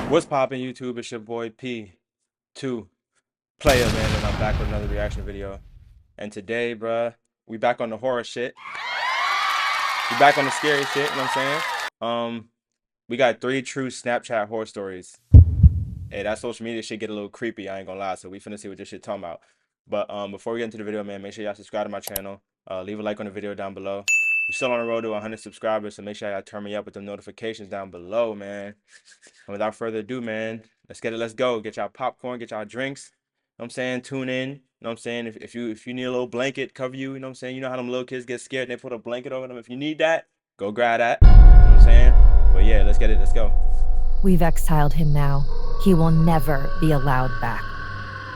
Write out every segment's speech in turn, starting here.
What's poppin' YouTube? It's your boy P2 Player Man, and I'm back with another reaction video. And today, bruh, we back on the horror shit. We back on the scary shit, you know what I'm saying? Um, we got 3 true Snapchat horror stories. Hey, that social media shit get a little creepy, I ain't gonna lie, so we finna see what this shit talking about. But before we get into the video, man, make sure y'all subscribe to my channel. Leave a like on the video down below. We're still on the road to 100 subscribers, so make sure y'all turn me up with the notifications down below, man. And without further ado, man, let's get it. Let's go. Get y'all popcorn, get y'all drinks. You know what I'm saying? Tune in. You know what I'm saying? If you need a little blanket cover you, you know what I'm saying? You know how them little kids get scared and they put a blanket over them. If you need that, go grab that. You know what I'm saying? But yeah, let's get it. Let's go. We've exiled him now. He will never be allowed back.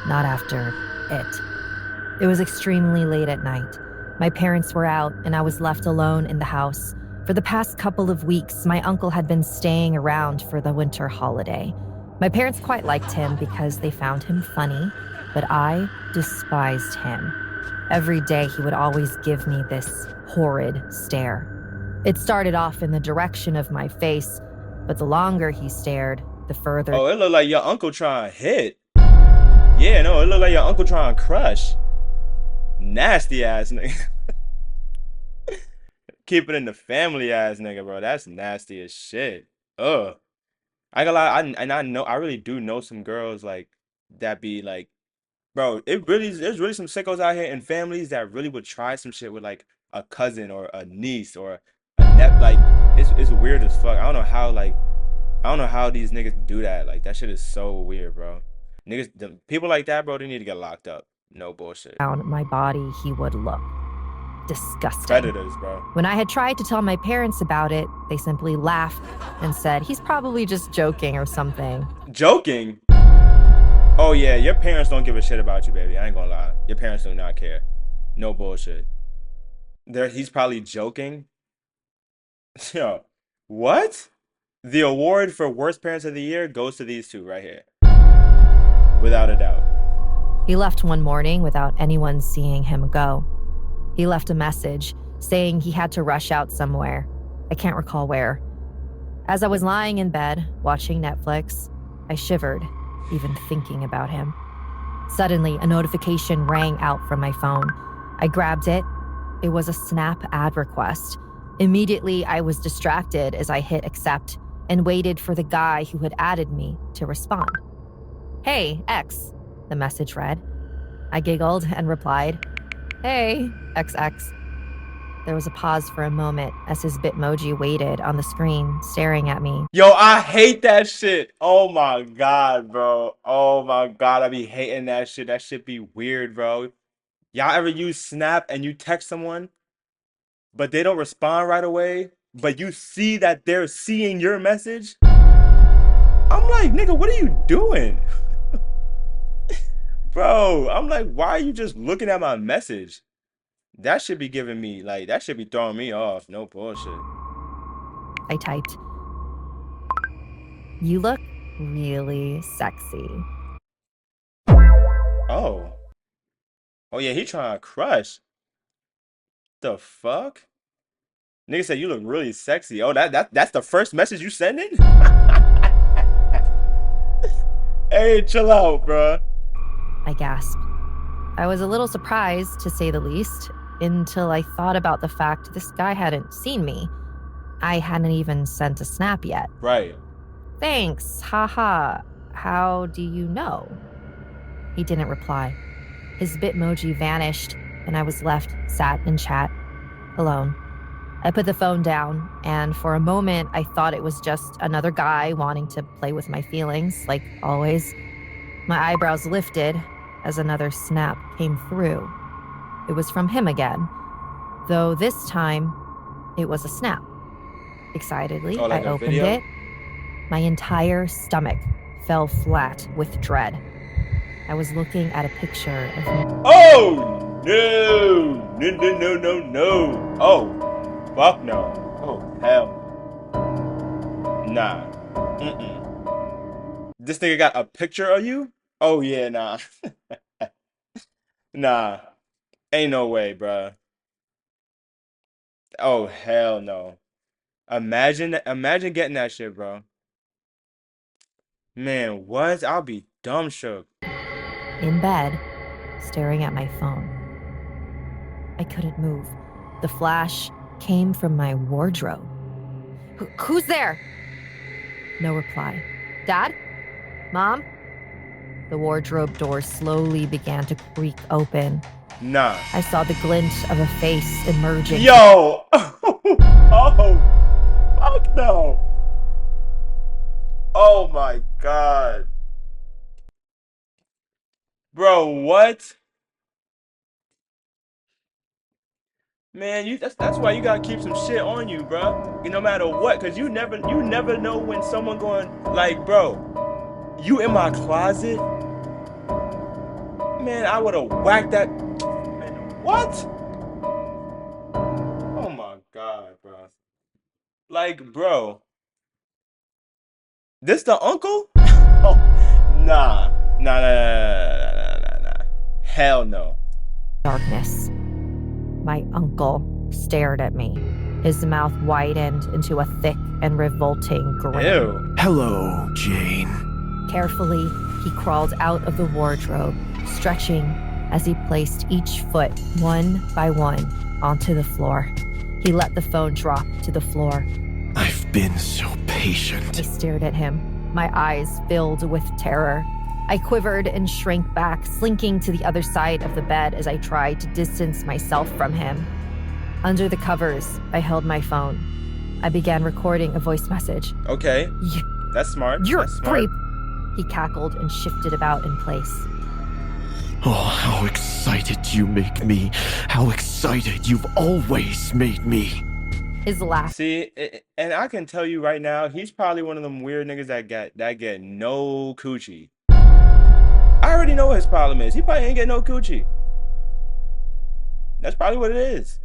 Not after it. It was extremely late at night. My parents were out, and I was left alone in the house. For the past couple of weeks, my uncle had been staying around for the winter holiday. My parents quite liked him because they found him funny, but I despised him. Every day, he would always give me this horrid stare. It started off in the direction of my face, but the longer he stared, the further. Oh, it looked like your uncle trying to hit. Yeah, no, it looked like your uncle trying to crush. Nasty ass nigga. Keep it in the family ass nigga, bro. That's nasty as shit. Ugh. I ain't gonna lie, I know I really do know some girls like that be like, bro, there's really some sickos out here and families that really would try some shit with like a cousin or a niece or a like it's weird as fuck. I don't know how these niggas do that. Like that shit is so weird, bro. People like that, bro, they need to get locked up. No bullshit. Down my body, he would look disgusting. Predators, bro. When I had tried to tell my parents about it, they simply laughed and said, he's probably just joking or something. Joking? Oh yeah, your parents don't give a shit about you, baby. I ain't gonna lie. Your parents do not care. No bullshit. He's probably joking. Yo, what? The award for worst parents of the year goes to these two right here. Without a doubt. He left one morning without anyone seeing him go. He left a message saying he had to rush out somewhere. I can't recall where. As I was lying in bed, watching Netflix, I shivered, even thinking about him. Suddenly, a notification rang out from my phone. I grabbed it. It was a Snap ad request. Immediately, I was distracted as I hit accept and waited for the guy who had added me to respond. Hey, X, the message read. I giggled and replied, Hey, XX. There was a pause for a moment as his Bitmoji waited on the screen, staring at me. Yo, I hate that shit. Oh my god, bro. Oh my god, I be hating that shit. That shit be weird, bro. Y'all ever use Snap and you text someone, but they don't respond right away, but you see that they're seeing your message? I'm like, nigga, what are you doing? Bro, I'm like, why are you just looking at my message? That should be giving me, like, that should be throwing me off. No bullshit. I typed, You look really sexy. Oh. Oh yeah, he trying to crush. The fuck? Nigga said you look really sexy. Oh, that's the first message you sending? Hey, chill out, bruh. I gasped. I was a little surprised, to say the least, until I thought about the fact this guy hadn't seen me. I hadn't even sent a snap yet. Right. Thanks, haha. How do you know? He didn't reply. His Bitmoji vanished, and I was left sat in chat, alone. I put the phone down, and for a moment, I thought it was just another guy wanting to play with my feelings, like always. My eyebrows lifted as another snap came through. It was from him again, though this time it was a snap. Excitedly, Oh, like I a opened video? it. My entire stomach fell flat with dread. I was looking at a picture of him. Oh no! No no no no no! Oh, fuck no! Oh hell! Nah. This nigga got a picture of you? Oh yeah, nah. Nah. Ain't no way, bruh. Oh hell no. Imagine getting that shit, bro. Man, what? I'll be dumb shook. In bed, staring at my phone. I couldn't move. The flash came from my wardrobe. Who's there? No reply. Dad? Mom? The wardrobe door slowly began to creak open. Nah. I saw the glint of a face emerging. Yo! Oh, fuck no. Oh my God. Bro, what? Man, that's why you gotta keep some shit on you, bro. No matter what, cause you never know when someone going like, bro, you in my closet? Man, I would have whacked that. Man, what? Oh my God, bro. Like, bro, this the uncle? Oh, nah. Hell no. Darkness. My uncle stared at me. His mouth widened into a thick and revolting grin. Ew. Hello, Jane. Carefully, he crawled out of the wardrobe, stretching as he placed each foot one by one onto the floor. He let the phone drop to the floor. I've been so patient. I stared at him, my eyes filled with terror. I quivered and shrank back, slinking to the other side of the bed as I tried to distance myself from him. Under the covers, I held my phone. I began recording a voice message. Okay. That's smart. You're That's a smart. creep. He cackled and shifted about in place. Oh, how excited you make me. How excited you've always made me. His laugh. See, and I can tell you right now, he's probably one of them weird niggas that get no coochie. I already know what his problem is. He probably ain't get no coochie. That's probably what it is.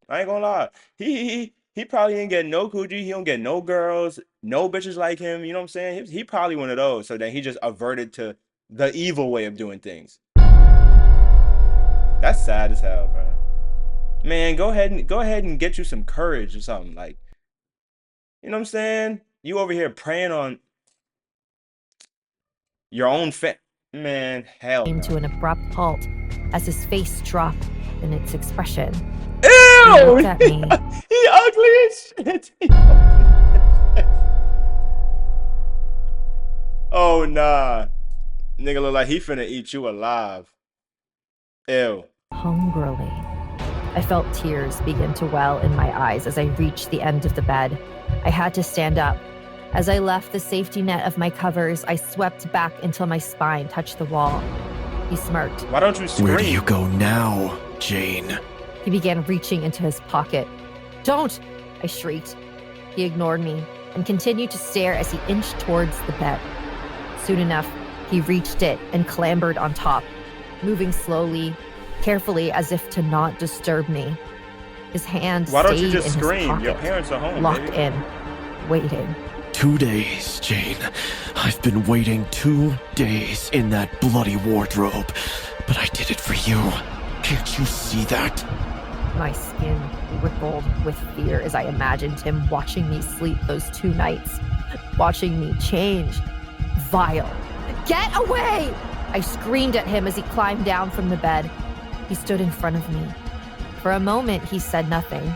I ain't gonna lie. He probably ain't get no coochie. He don't get no girls, no bitches like him. You know what I'm saying? He probably one of those. So then he just averted to the evil way of doing things. That's sad as hell, bro. Man, go ahead and get you some courage or something. Like, you know what I'm saying? You over here praying on your own man, hell Came no. to an abrupt halt as his face dropped in its expression. Ew! He looked at me. He ugly as shit. Oh nah. Nigga look like he finna eat you alive. Ew. Hungrily. I felt tears begin to well in my eyes as I reached the end of the bed. I had to stand up. As I left the safety net of my covers, I swept back until my spine touched the wall. He smirked. Why don't you scream? Where do you go now, Jane? He began reaching into his pocket. Don't! I shrieked. He ignored me and continued to stare as he inched towards the bed. Soon enough, he reached it and clambered on top, moving slowly, carefully as if to not disturb me. His hand Why don't you stayed just in his scream? pocket, Your parents are home, locked baby. in, waiting. 2 days, Jane. I've been waiting 2 days in that bloody wardrobe. But I did it for you. Can't you see that? My skin rippled with fear as I imagined him watching me sleep those 2 nights, watching me change. Vile. Get away! I screamed at him as he climbed down from the bed. He stood in front of me. For a moment, he said nothing,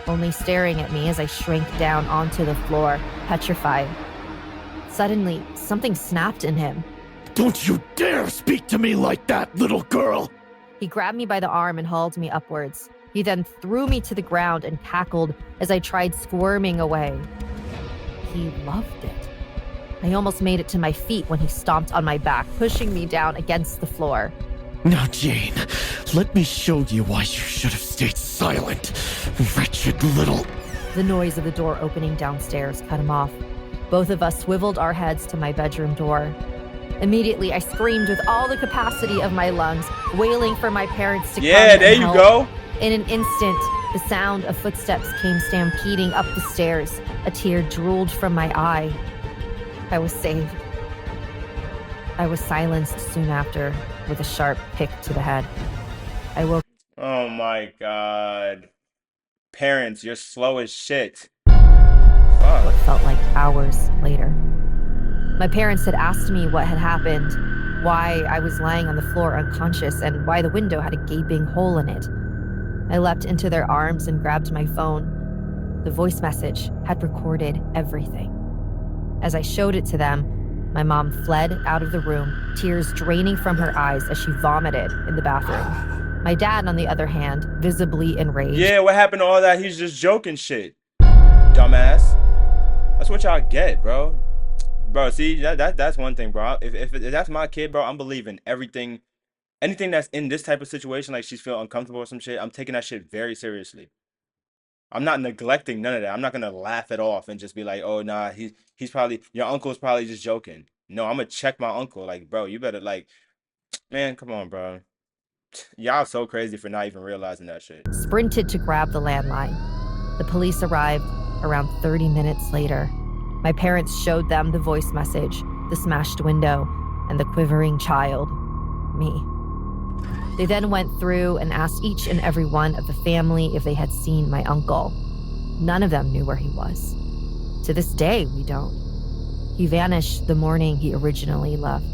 only staring at me as I shrank down onto the floor, petrified. Suddenly, something snapped in him. Don't you dare speak to me like that, little girl! He grabbed me by the arm and hauled me upwards. He then threw me to the ground and cackled as I tried squirming away. He loved it. I almost made it to my feet when he stomped on my back, pushing me down against the floor. Now, Jane, let me show you why you should have stayed silent. Wretched little... The noise of the door opening downstairs cut him off. Both of us swiveled our heads to my bedroom door. Immediately, I screamed with all the capacity of my lungs, wailing for my parents to come Yeah, there and you help. go. In an instant, the sound of footsteps came stampeding up the stairs. A tear drooled from my eye. I was saved. I was silenced soon after with a sharp pick to the head. I woke Oh my God. Parents, you're slow as shit. what Fuck. felt like hours later. My parents had asked me what had happened, why I was lying on the floor unconscious, and why the window had a gaping hole in it. I leapt into their arms and grabbed my phone. The voice message had recorded everything. As I showed it to them, my mom fled out of the room, tears draining from her eyes as she vomited in the bathroom. My dad, on the other hand, visibly enraged. Yeah, what happened to all that? He's just joking shit. Dumbass. That's what y'all get, bro. Bro, see, that's one thing, bro. If that's my kid, bro, I'm believing everything. Anything that's in this type of situation, like she's feeling uncomfortable or some shit, I'm taking that shit very seriously. I'm not neglecting none of that. I'm not gonna laugh it off and just be like, oh nah, he's probably, your uncle's probably just joking. No, I'm gonna check my uncle. Like, bro, you better, like, man, come on, bro. Y'all so crazy for not even realizing that shit. Sprinted to grab the landline. The police arrived around 30 minutes later. My parents showed them the voice message, the smashed window, and the quivering child, me. They then went through and asked each and every one of the family if they had seen my uncle. None of them knew where he was. To this day, we don't. He vanished the morning he originally left.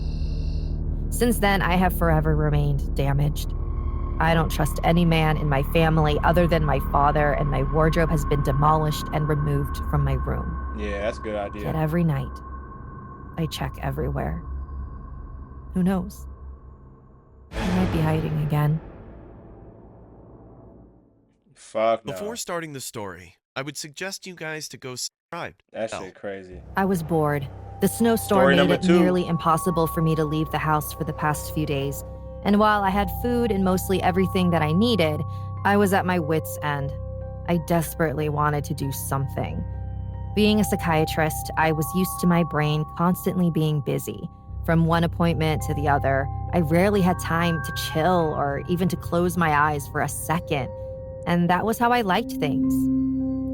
Since then, I have forever remained damaged. I don't trust any man in my family other than my father, and my wardrobe has been demolished and removed from my room. Yeah, that's a good idea. Yet every night, I check everywhere. Who knows? I might be hiding again. Fuck no. Before starting the story, I would suggest you guys to go subscribe. That shit crazy. I was bored. The snowstorm Story made number it 2. nearly impossible for me to leave the house for the past few days. And while I had food and mostly everything that I needed, I was at my wit's end. I desperately wanted to do something. Being a psychiatrist, I was used to my brain constantly being busy. From one appointment to the other, I rarely had time to chill or even to close my eyes for a second. And that was how I liked things.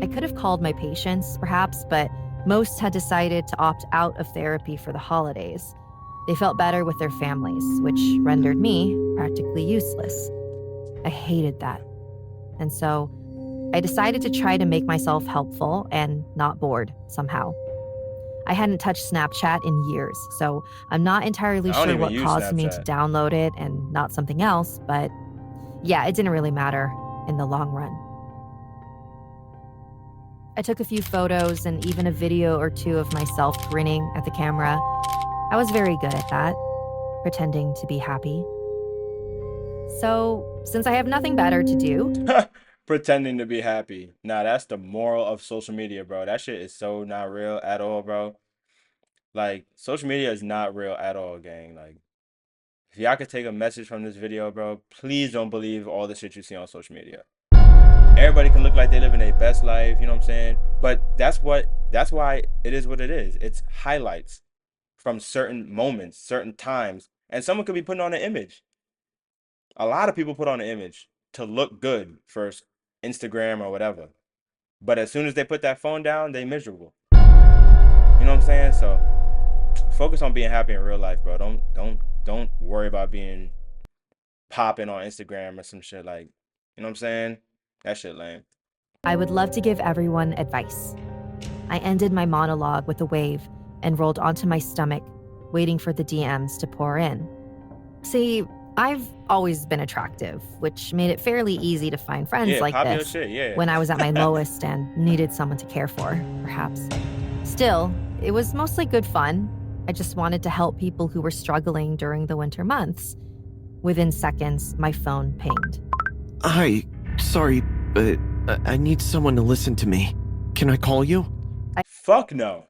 I could have called my patients, perhaps, but most had decided to opt out of therapy for the holidays. They felt better with their families, which rendered me practically useless. I hated that. And so I decided to try to make myself helpful and not bored somehow. I hadn't touched Snapchat in years, so I'm not entirely I don't sure even what use caused me to Snapchat. download it and not something else, but yeah, it didn't really matter in the long run. I took a few photos and even a video or two of myself grinning at the camera. I was very good at that, pretending to be happy. So, since I have nothing better to do, Pretending to be happy. Nah, that's the moral of social media, bro. That shit is so not real at all, bro. Like, social media is not real at all, gang. Like, if y'all could take a message from this video, bro, please don't believe all the shit you see on social media. Everybody can look like they live in their best life, you know what I'm saying? But that's why it is what it is. It's highlights from certain moments, certain times, and someone could be putting on an image. A lot of people put on an image to look good for Instagram or whatever. But as soon as they put that phone down, they miserable. You know what I'm saying? So focus on being happy in real life, bro. Don't worry about being popping on Instagram or some shit, like, you know what I'm saying? That shit lame. I would love to give everyone advice. I ended my monologue with a wave and rolled onto my stomach, waiting for the DMs to pour in. See, I've always been attractive, which made it fairly easy to find friends Yeah, like pop your this shit, yeah. when I was at my lowest and needed someone to care for, perhaps. Still, it was mostly good fun. I just wanted to help people who were struggling during the winter months. Within seconds, my phone pinged. Hi, sorry, but I need someone to listen to me. Can I call you? Fuck no.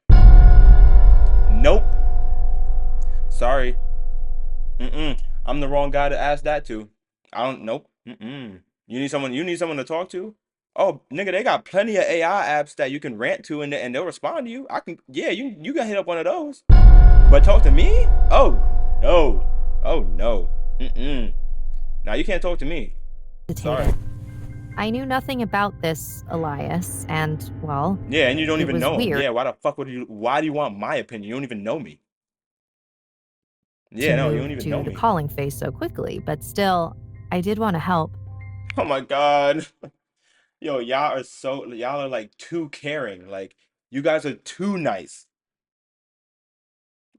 Nope. Sorry. I'm the wrong guy to ask that to. Nope. You need someone to talk to? Oh, nigga, they got plenty of AI apps that you can rant to and they'll respond to you. You can hit up one of those. But talk to me? Oh, no. Oh, no. Now you can't talk to me. Sorry. I knew nothing about this, Elias, and, well, yeah, and you don't even know him. Weird. Yeah, why the fuck why do you want my opinion? You don't even know me. Yeah, no, you don't even know to the me. calling phase so quickly, but still, I did want to help. Oh my God. Yo, y'all are like too caring. Like, you guys are too nice.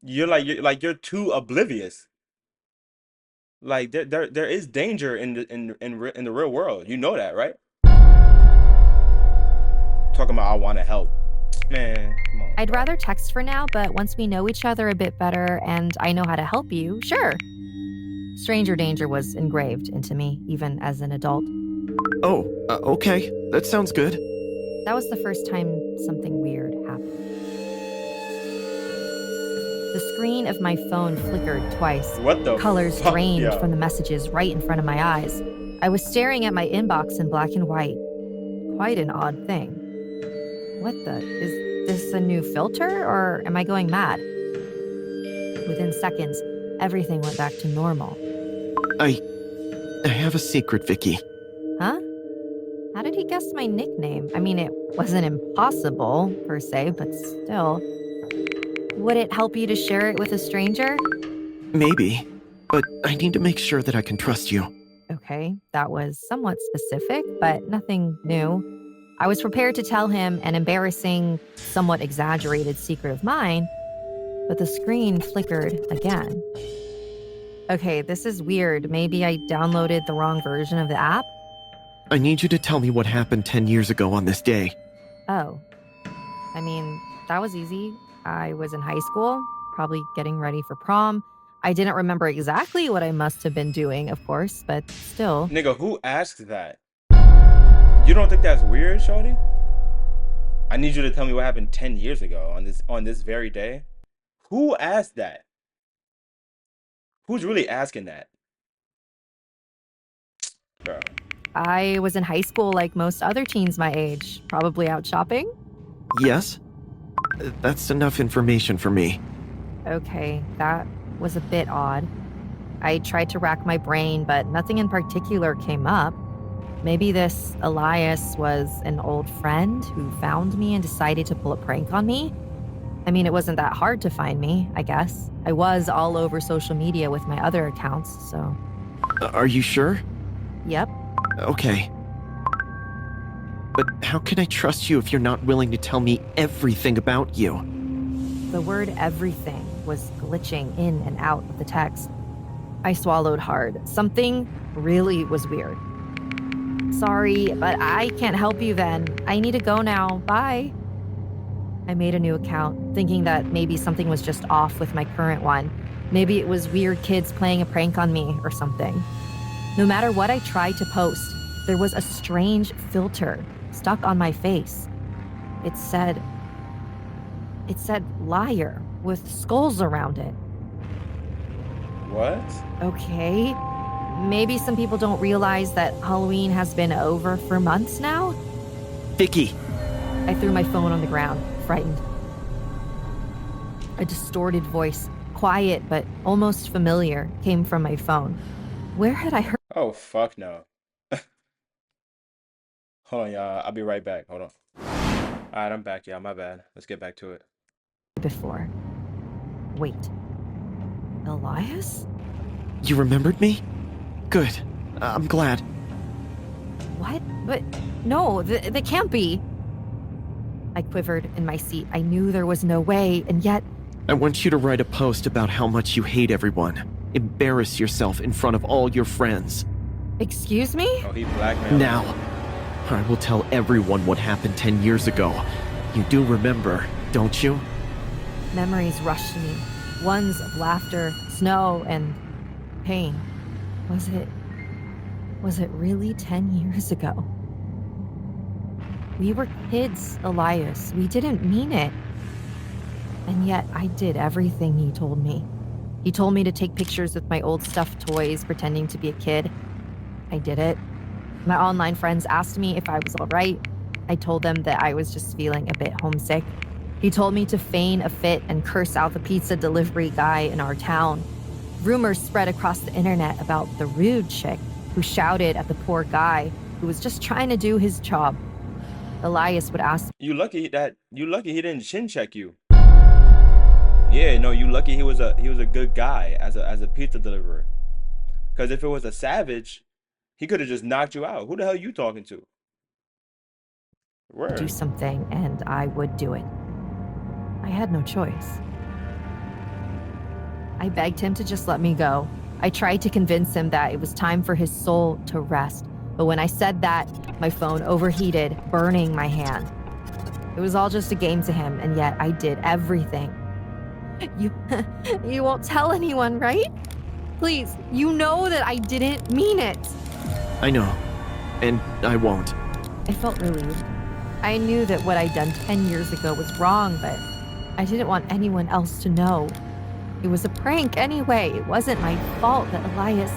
you're too oblivious. Like there is danger in the real world. You know that, right? Talking about I want to help. Man, come on, I'd bro. rather text for now, but once we know each other a bit better and I know how to help you, sure. Stranger danger was engraved into me, even as an adult. Oh, okay. That sounds good. That was the first time something weird happened. The screen of my phone flickered twice. What the Colors fuck, drained yo? from the messages right in front of my eyes. I was staring at my inbox in black and white. Quite an odd thing. What the? Is this a new filter or am I going mad? Within seconds, everything went back to normal. I have a secret, Vicky. Huh? How did he guess my nickname? I mean, it wasn't impossible, per se, but still. Would it help you to share it with a stranger? Maybe, but I need to make sure that I can trust you. Okay, that was somewhat specific, but nothing new. I was prepared to tell him an embarrassing, somewhat exaggerated secret of mine, but the screen flickered again. Okay, this is weird. Maybe I downloaded the wrong version of the app? I need you to tell me what happened 10 years ago on this day. Oh. I mean, that was easy. I was in high school, probably getting ready for prom. I didn't remember exactly what I must have been doing, of course, but still. Nigga, who asked that? You don't think that's weird, shorty? I need you to tell me what happened 10 years ago on this very day. Who asked that? Who's really asking that? Bro. I was in high school like most other teens my age, probably out shopping. Yes? That's enough information for me. Okay, that was a bit odd. I tried to rack my brain, but nothing in particular came up. Maybe this Elias was an old friend who found me and decided to pull a prank on me? I mean, it wasn't that hard to find me, I guess. I was all over social media with my other accounts, so. Are you sure? Yep. Okay. But how can I trust you if you're not willing to tell me everything about you? The word everything was glitching in and out of the text. I swallowed hard. Something really was weird. Sorry, but I can't help you then. I need to go now. Bye. I made a new account, thinking that maybe something was just off with my current one. Maybe it was weird kids playing a prank on me or something. No matter what I tried to post, there was a strange filter stuck on my face. It said liar with skulls around it. What? Okay. Maybe some people don't realize that Halloween has been over for months now? Vicky! I threw my phone on the ground, frightened. A distorted voice, quiet but almost familiar, came from my phone. Where had I heard Oh, fuck no. Hold on, y'all. I'll be right back. Hold on. Alright, I'm back, y'all. My bad. Let's get back to it. it before? Wait. Elias? You remembered me? Good. I'm glad. What? But no, that can't be. I quivered in my seat. I knew there was no way, and yet I want you to write a post about how much you hate everyone. Embarrass yourself in front of all your friends. Excuse me? Oh, he blackmailed. Now, I will tell everyone what happened 10 years ago. You do remember, don't you? Memories rushed to me. Ones of laughter, snow, and pain. Was it really 10 years ago? We were kids, Elias. We didn't mean it. And yet I did everything he told me. He told me to take pictures with my old stuffed toys, pretending to be a kid. I did it. My online friends asked me if I was all right. I told them that I was just feeling a bit homesick. He told me to feign a fit and curse out the pizza delivery guy in our town. Rumors spread across the internet about the rude chick who shouted at the poor guy who was just trying to do his job. Elias would ask, You lucky he didn't chin check you. Yeah, no, you lucky he was a good guy as a pizza deliverer. Cause if it was a savage, he could have just knocked you out. Who the hell are you talking to? Word. do something, and I would do it. I had no choice. I begged him to just let me go. I tried to convince him that it was time for his soul to rest. But when I said that, my phone overheated, burning my hand. It was all just a game to him, and yet I did everything. You won't tell anyone, right? Please, you know that I didn't mean it. I know, and I won't. I felt relieved. I knew that what I'd done 10 years ago was wrong, but I didn't want anyone else to know. It was a prank anyway. It wasn't my fault that Elias...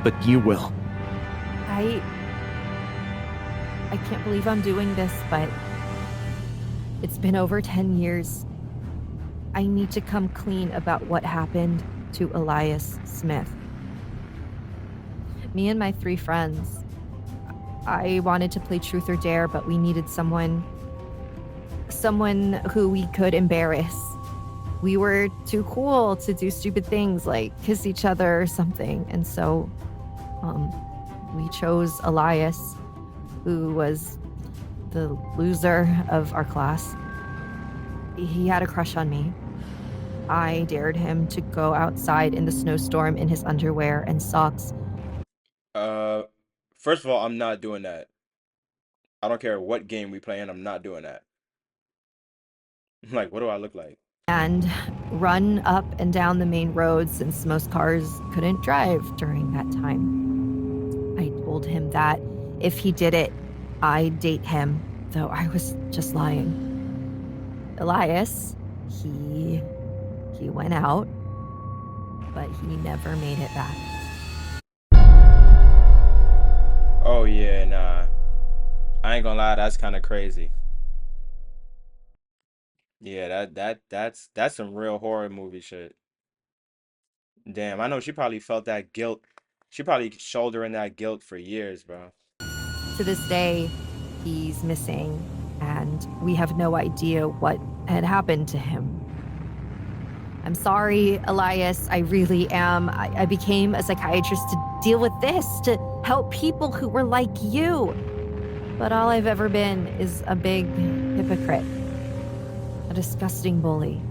But you will. I can't believe I'm doing this, but it's been over 10 years. I need to come clean about what happened to Elias Smith. Me and my 3 friends, I wanted to play Truth or Dare, but we needed someone who we could embarrass. We were too cool to do stupid things like kiss each other or something. And so we chose Elias, who was the loser of our class. He had a crush on me. I dared him to go outside in the snowstorm in his underwear and socks. First of all, I'm not doing that. I don't care what game we play in, I'm not doing that. Like, what do I look like? And run up and down the main road since most cars couldn't drive during that time. I told him that if he did it, I'd date him, though I was just lying. Elias, he went out, but he never made it back. Oh yeah, nah. I ain't gonna lie, that's kind of crazy. Yeah, that's some real horror movie shit. Damn, I know she probably felt that guilt. She probably shouldering that guilt for years, bro. To this day, he's missing, and we have no idea what had happened to him. I'm sorry, Elias, I really am. I became a psychiatrist to deal with this, to help people who were like you. But all I've ever been is a big hypocrite, a disgusting bully.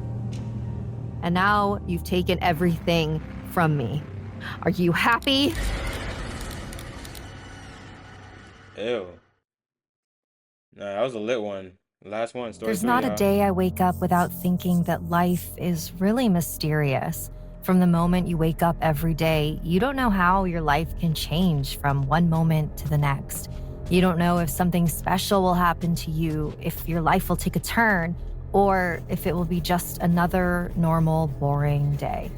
And now you've taken everything from me. Are you happy? Ew. Nah, that was a lit one. Last one. Story There's 3, not a y'all. day I wake up without thinking that life is really mysterious. From the moment you wake up every day, you don't know how your life can change from one moment to the next. You don't know if something special will happen to you, if your life will take a turn, or if it will be just another normal, boring day.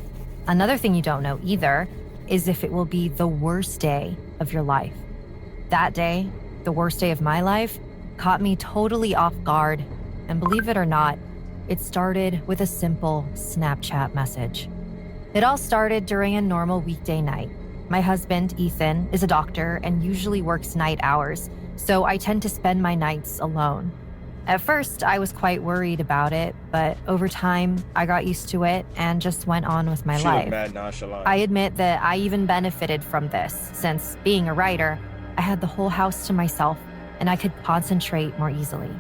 Another thing you don't know either is if it will be the worst day of your life. That day, the worst day of my life, caught me totally off guard. And believe it or not, it started with a simple Snapchat message. It all started during a normal weekday night. My husband, Ethan, is a doctor and usually works night hours, so I tend to spend my nights alone. At first, I was quite worried about it, but over time, I got used to it and just went on with my She looked life. mad nonchalant. I admit that I even benefited from this, since being a writer, I had the whole house to myself and I could concentrate more easily.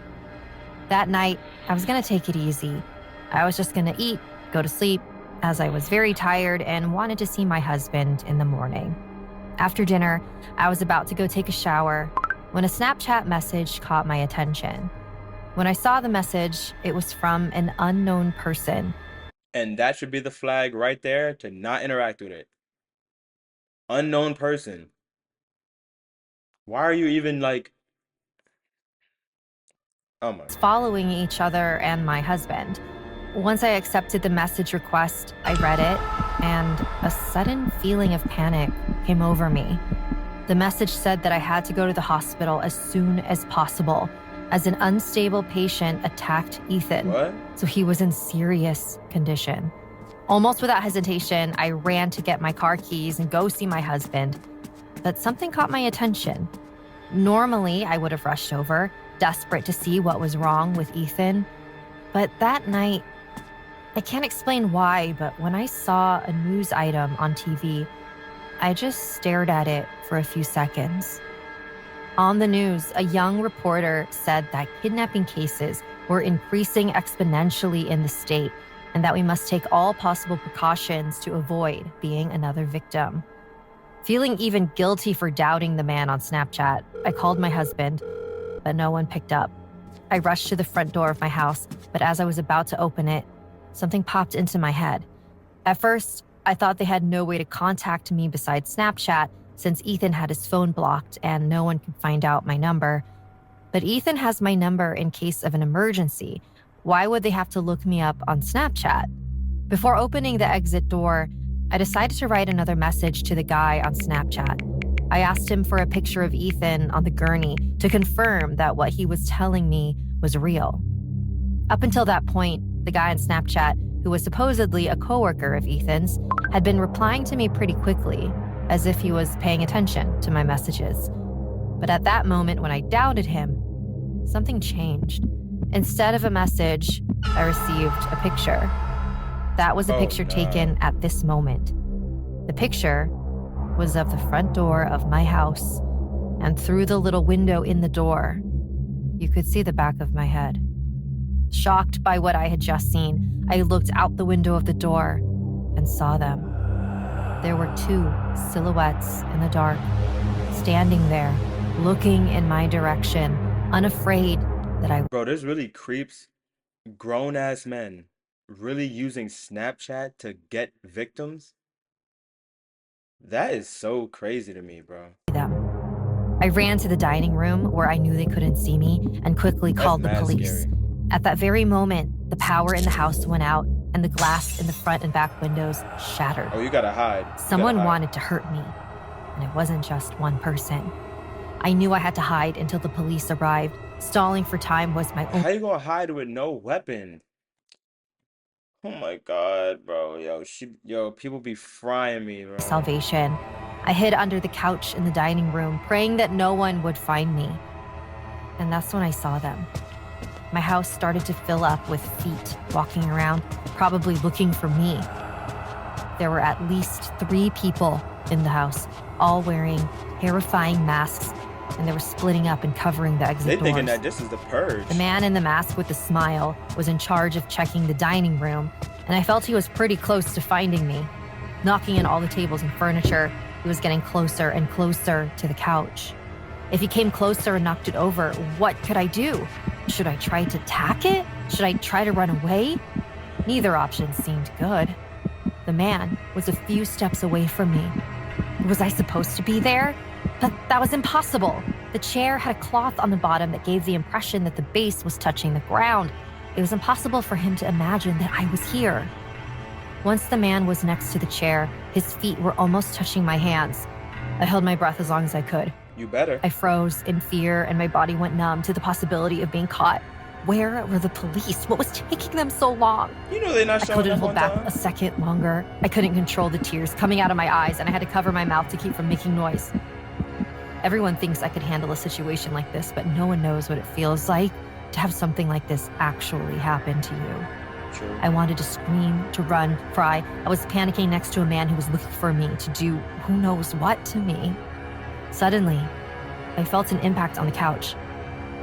That night, I was gonna take it easy. I was just gonna eat, go to sleep, as I was very tired and wanted to see my husband in the morning. After dinner, I was about to go take a shower when a Snapchat message caught my attention. When I saw the message, it was from an unknown person. And that should be the flag right there to not interact with it. Unknown person. Why are you even like... Oh my... Following each other and my husband. Once I accepted the message request, I read it, and a sudden feeling of panic came over me. The message said that I had to go to the hospital as soon as possible, as an unstable patient attacked Ethan. What? So he was in serious condition. Almost without hesitation, I ran to get my car keys and go see my husband. But something caught my attention. Normally, I would have rushed over, desperate to see what was wrong with Ethan. But that night, I can't explain why, but when I saw a news item on TV, I just stared at it for a few seconds. On the news, a young reporter said that kidnapping cases were increasing exponentially in the state, and that we must take all possible precautions to avoid being another victim. Feeling even guilty for doubting the man on Snapchat, I called my husband, but no one picked up. I rushed to the front door of my house, but as I was about to open it, something popped into my head. At first, I thought they had no way to contact me besides Snapchat, since Ethan had his phone blocked and no one could find out my number. But Ethan has my number in case of an emergency. Why would they have to look me up on Snapchat? Before opening the exit door, I decided to write another message to the guy on Snapchat. I asked him for a picture of Ethan on the gurney to confirm that what he was telling me was real. Up until that point, the guy on Snapchat, who was supposedly a coworker of Ethan's, had been replying to me pretty quickly, as if he was paying attention to my messages. But at that moment, when I doubted him, something changed. Instead of a message, I received a picture. That was a picture taken at this moment. The picture was of the front door of my house, and through the little window in the door, you could see the back of my head. Shocked by what I had just seen, I looked out the window of the door and saw them. There were two silhouettes in the dark, standing there, looking in my direction, unafraid that I... Bro, this really creeps. Grown-ass men really using Snapchat to get victims? That is so crazy to me, bro. them. I ran to the dining room where I knew they couldn't see me and quickly called the police. Scary. At that very moment, the power in the house went out and the glass in the front and back windows shattered. Oh, you gotta hide. Someone wanted to hurt me, and it wasn't just one person. I knew I had to hide until the police arrived. Stalling for time was my How you gonna hide with no weapon? Oh my God, bro. Yo, people be frying me, bro. salvation. I hid under the couch in the dining room, praying that no one would find me. And that's when I saw them. My house started to fill up with feet walking around, probably looking for me. There were at least 3 people in the house, all wearing terrifying masks, and they were splitting up and covering the exit They doors. thinking that this is the purge. The man in the mask with the smile was in charge of checking the dining room, and I felt he was pretty close to finding me. Knocking in all the tables and furniture, he was getting closer and closer to the couch. If he came closer and knocked it over, what could I do? Should I try to tack it? Should I try to run away? Neither option seemed good. The man was a few steps away from me. Was I supposed to be there? But that was impossible. The chair had a cloth on the bottom that gave the impression that the base was touching the ground. It was impossible for him to imagine that I was here. Once the man was next to the chair, his feet were almost touching my hands. I held my breath as long as I could. You better. I froze in fear and my body went numb to the possibility of being caught. Where were the police? What was taking them so long? You know they're not I showing couldn't up hold on back time. a second longer. I couldn't control the tears coming out of my eyes, and I had to cover my mouth to keep from making noise. Everyone thinks I could handle a situation like this, but no one knows what it feels like to have something like this actually happen to you. True. I wanted to scream, to run, cry. I was panicking next to a man who was looking for me to do who knows what to me. Suddenly, I felt an impact on the couch.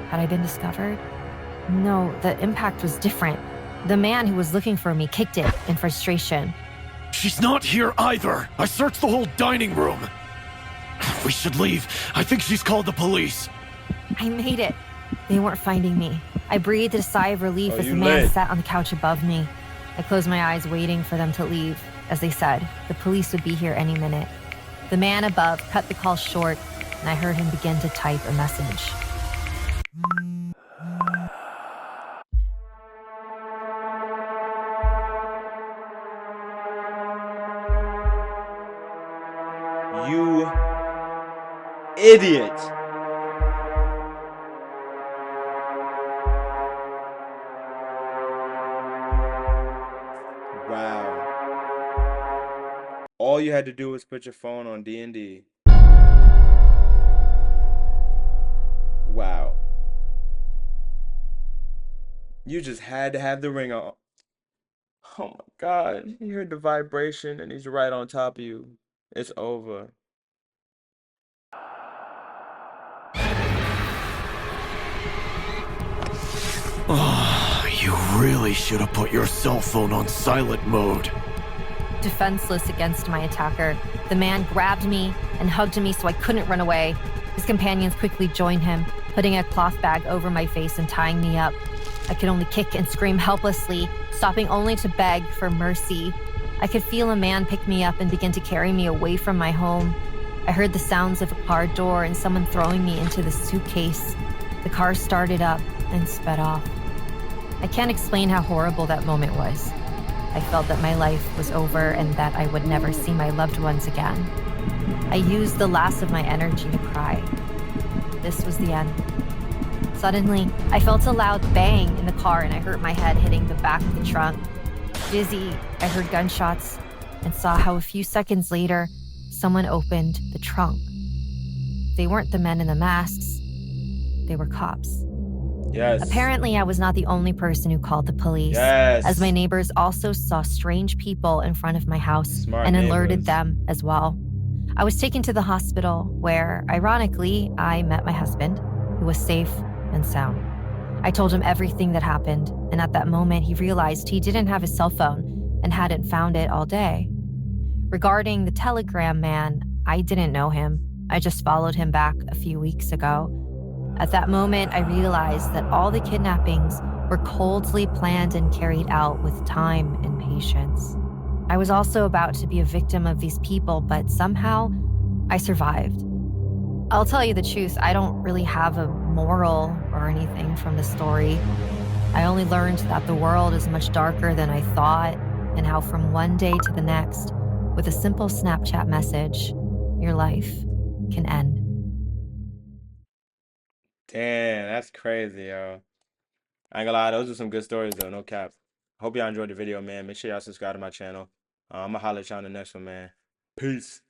Had I been discovered? No, the impact was different. The man who was looking for me kicked it in frustration. She's not here either. I searched the whole dining room. We should leave. I think she's called the police. I made it. They weren't finding me. I breathed a sigh of relief Oh, as the you man lit. sat on the couch above me. I closed my eyes, waiting for them to leave. As they said, the police would be here any minute. The man above cut the call short, and I heard him begin to type a message. You idiot. Wow. All you had to do was put your phone on D&D. Wow. You just had to have the ring on. Oh my God. You heard the vibration and he's right on top of you. It's over. Oh, you really should have put your cell phone on silent mode. Defenseless against my attacker, the man grabbed me and hugged me so I couldn't run away. His companions quickly joined him, putting a cloth bag over my face and tying me up. I could only kick and scream helplessly, stopping only to beg for mercy. I could feel a man pick me up and begin to carry me away from my home. I heard the sounds of a car door and someone throwing me into the suitcase. The car started up and sped off. I can't explain how horrible that moment was. I felt that my life was over and that I would never see my loved ones again. I used the last of my energy to cry. This was the end. Suddenly, I felt a loud bang in the car and I hurt my head hitting the back of the trunk. Dizzy, I heard gunshots and saw how a few seconds later, someone opened the trunk. They weren't the men in the masks. They were cops. Yes. Apparently, I was not the only person who called the police, Yes. as my neighbors also saw strange people in front of my house Smart and neighbors. alerted them as well. I was taken to the hospital where, ironically, I met my husband, who was safe and sound. I told him everything that happened, and at that moment, he realized he didn't have his cell phone and hadn't found it all day. Regarding the Telegram man, I didn't know him. I just followed him back a few weeks ago. At that moment, I realized that all the kidnappings were coldly planned and carried out with time and patience. I was also about to be a victim of these people, but somehow I survived. I'll tell you the truth, I don't really have a moral or anything from the story. I only learned that the world is much darker than I thought, and how from one day to the next, with a simple Snapchat message, your life can end. Damn, that's crazy, yo. I ain't gonna lie, those are some good stories though, no cap. Hope y'all enjoyed the video, man. Make sure y'all subscribe to my channel. I'm gonna holler at y'all in the next one, man. Peace.